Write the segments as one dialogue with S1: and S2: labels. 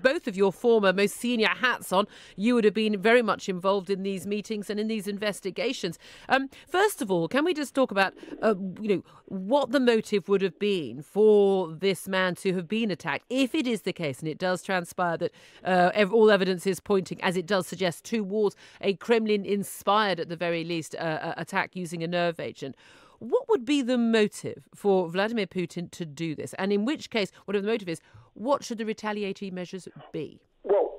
S1: Both of your former, most senior hats on, you would have been very much involved in these meetings and in these investigations. First of all, can we just talk about, what the motive would have been for this man to have been attacked, if it is the case, and it does transpire that all evidence is pointing, as it does suggest, towards a Kremlin-inspired, at the very least, attack using a nerve agent. What would be the motive for Vladimir Putin to do this? And in which case, whatever the motive is, what should the retaliatory measures be?
S2: Well,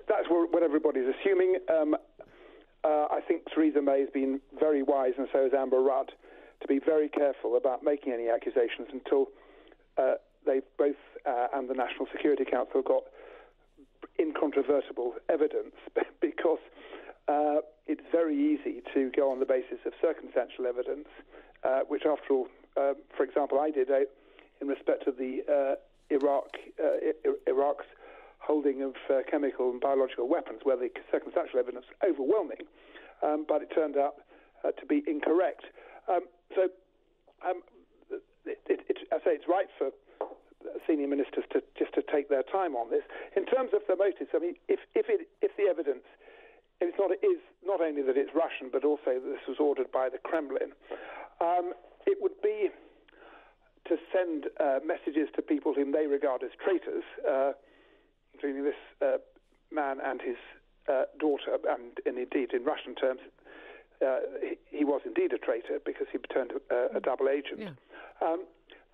S2: that's what everybody's assuming. I think Theresa May has been very wise, and so has Amber Rudd, to be very careful about making any accusations until they've both and the National Security Council got incontrovertible evidence, because it's very easy to go on the basis of circumstantial evidence, which, after all, for example, I did in respect of the Iraq's holding of chemical and biological weapons, where the circumstantial evidence was overwhelming, but it turned out to be incorrect. I say it's right for senior ministers to take their time on this. In terms of the motives, I mean, if the evidence, it is not only that it's Russian, but also that this was ordered by the Kremlin, it would be to send messages to people whom they regard as traitors, including this man and his daughter, and indeed, in Russian terms, he was indeed a traitor because he turned a double agent. Yeah.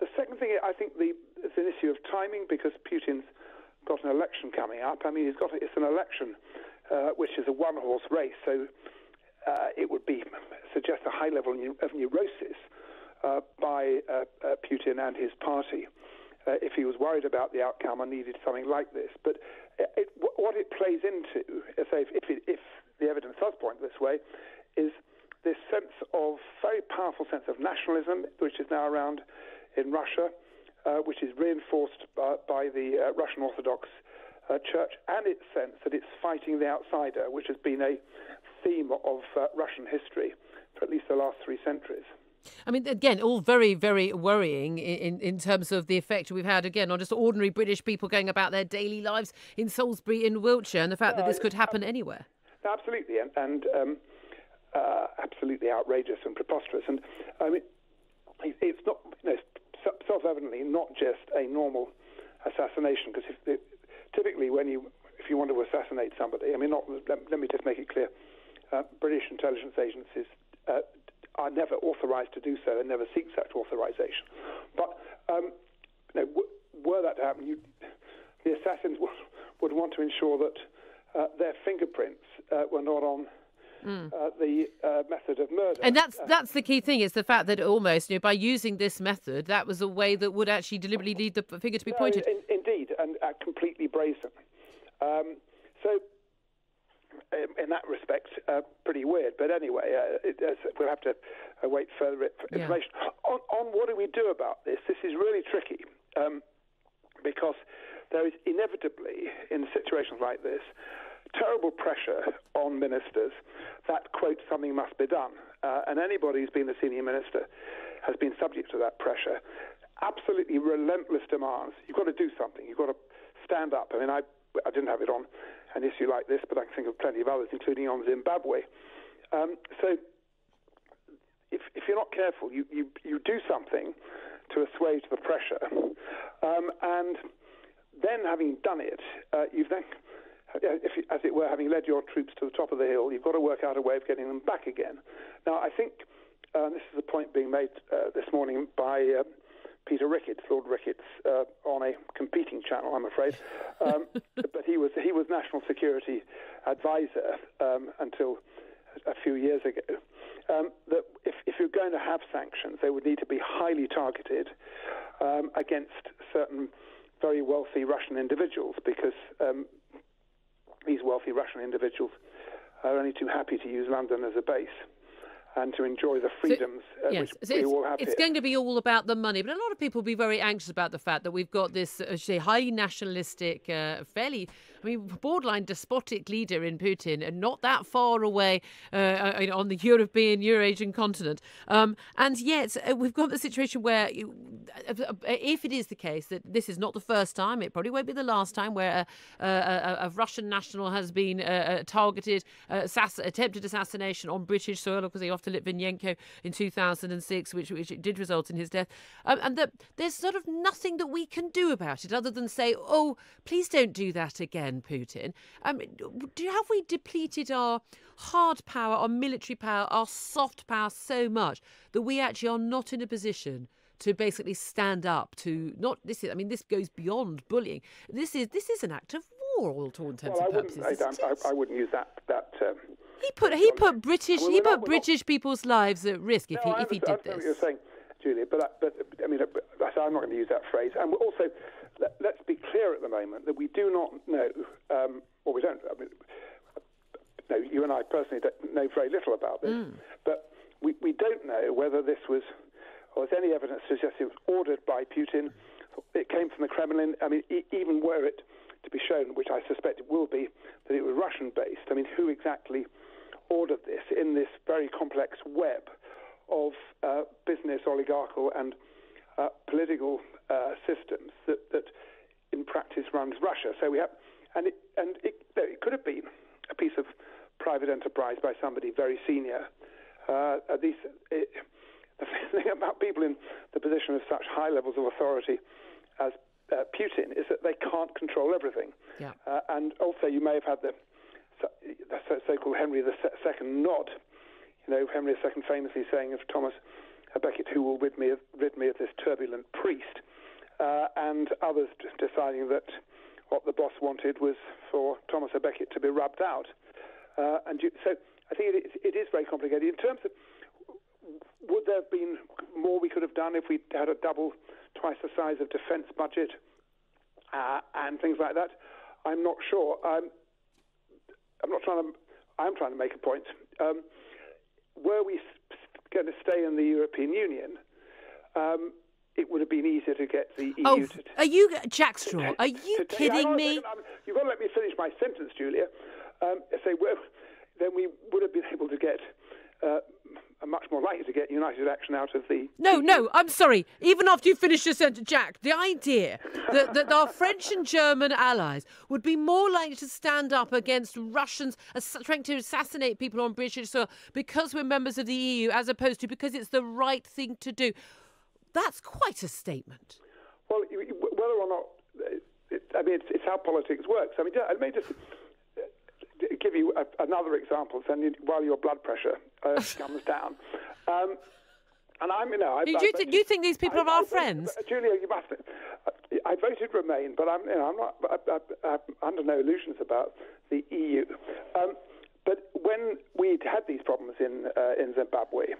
S2: The second thing, I think, it's an issue of timing, because Putin's got an election coming up. I mean, it's an election which is a one-horse race, so it would suggest a high level of neurosis by Putin and his party if he was worried about the outcome and needed something like this. But what it plays into, if the evidence does point this way, is this very powerful sense of nationalism, which is now around in Russia, which is reinforced by the Russian Orthodox Church, and its sense that it's fighting the outsider, which has been a theme of Russian history for at least the last 3 centuries.
S1: I mean, again, all very, very worrying in terms of the effect we've had, again, on just ordinary British people going about their daily lives in Salisbury, in Wiltshire, and the fact that this could happen anywhere.
S2: Absolutely, and absolutely outrageous and preposterous. And I mean, it's not, self-evidently not just a normal assassination, because typically if you want to assassinate somebody, I mean, let me just make it clear, British intelligence agencies are never authorised to do so and never seek such authorisation. But were that to happen, the assassins would want to ensure that their fingerprints were not on the method of murder.
S1: And that's the key thing, is the fact that almost, by using this method, that was a way that would actually deliberately lead the finger to be pointed.
S2: Indeed, and completely brazen. So, in that respect, pretty weird. But anyway, we'll have to wait further information. Yeah. On what do we do about this? This is really tricky, because there is inevitably, in situations like this, terrible pressure on ministers that, quote, something must be done. And anybody who's been a senior minister has been subject to that pressure. Absolutely relentless demands. You've got to do something. You've got to stand up. I mean, I didn't have it on an issue like this, but I can think of plenty of others, including on Zimbabwe. So if you're not careful, you do something to assuage the pressure. And then, having done it, you've then, as it were, having led your troops to the top of the hill, you've got to work out a way of getting them back again. Now, I think this is a point being made this morning by Peter Ricketts, Lord Ricketts, on a competing channel, I'm afraid. But he was National Security Advisor until a few years ago. That if you're going to have sanctions, they would need to be highly targeted against certain very wealthy Russian individuals, because these wealthy Russian individuals are only too happy to use London as a base and to enjoy the freedoms which we all have here.
S1: It's going to be all about the money, but a lot of people will be very anxious about the fact that we've got this highly nationalistic, fairly I mean, borderline despotic leader in Putin, and not that far away on the European, Eurasian continent. And yet we've got the situation where, if it is the case that this is not the first time, it probably won't be the last time where a Russian national has been targeted, attempted assassination on British soil, because he offered Litvinenko in 2006, which did result in his death. And that there's sort of nothing that we can do about it other than say, oh, please don't do that again, Putin. Have we depleted our hard power, our military power, our soft power so much that we actually are not in a position to basically stand up to this goes beyond bullying. This is an act of war, all to all intents and purposes.
S2: I wouldn't use that term.
S1: He put British people's lives at risk if he did this.
S2: I understand what you're saying, Julia, but I mean, I'm not going to use that phrase. And also, let's be clear at the moment that we do not know, or we don't. I mean, no, you and I personally don't know very little about this, but we don't know whether this was, or there's any evidence to suggest it was ordered by Putin. It came from the Kremlin. I mean, even were it to be shown, which I suspect it will be, that it was Russian-based. I mean, who exactly ordered this in this very complex web of business, oligarchical, and political systems that in practice runs Russia? So we have, and it could have been a piece of private enterprise by somebody very senior. The thing about people in the position of such high levels of authority as Putin is that they can't control everything.
S1: Yeah.
S2: And also, you may have had the so-called Henry II nod. You know, Henry II famously saying of Thomas Becket, "Who will rid me of this turbulent priest?" And others deciding that what the boss wanted was for Thomas Becket to be rubbed out. So I think it is very complicated. In terms of, would there have been more we could have done if we had a twice the size of defence budget and things like that? I'm not sure. I'm trying to make a point. Were we going to stay in the European Union, it would have been easier to get the EU to...
S1: Are you, Jack Straw, are you kidding me?
S2: You've got to let me finish my sentence, Julia. Then we would have been able to get... much more likely to get united action out of the...
S1: No, I'm sorry. Even after you finish your sentence, Jack, the idea that our French and German allies would be more likely to stand up against Russians trying to assassinate people on British soil because we're members of the EU as opposed to because it's the right thing to do, that's quite a statement.
S2: Well, whether or not... it's how politics works. I may just... give you another example, while your blood pressure comes down.
S1: Do you think these people are our friends?
S2: Julia, you must. I voted Remain, but I'm under no illusions about the EU. But when we'd had these problems in Zimbabwe,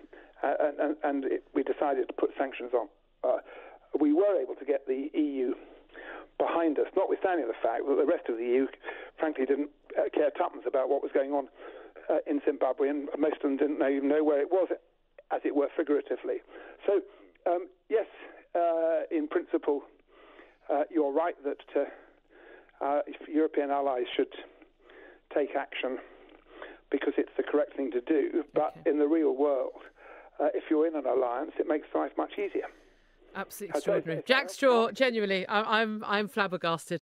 S2: and we decided to put sanctions on, we were able to get the EU behind us, notwithstanding the fact that the rest of the EU, frankly, didn't care tuppence about what was going on in Zimbabwe, and most of them didn't even know where it was, as it were, figuratively. So, yes, in principle, you're right that European allies should take action because it's the correct thing to do, but in the real world, if you're in an alliance, it makes life much easier.
S1: Absolutely extraordinary. Jack Straw, genuinely, I'm flabbergasted.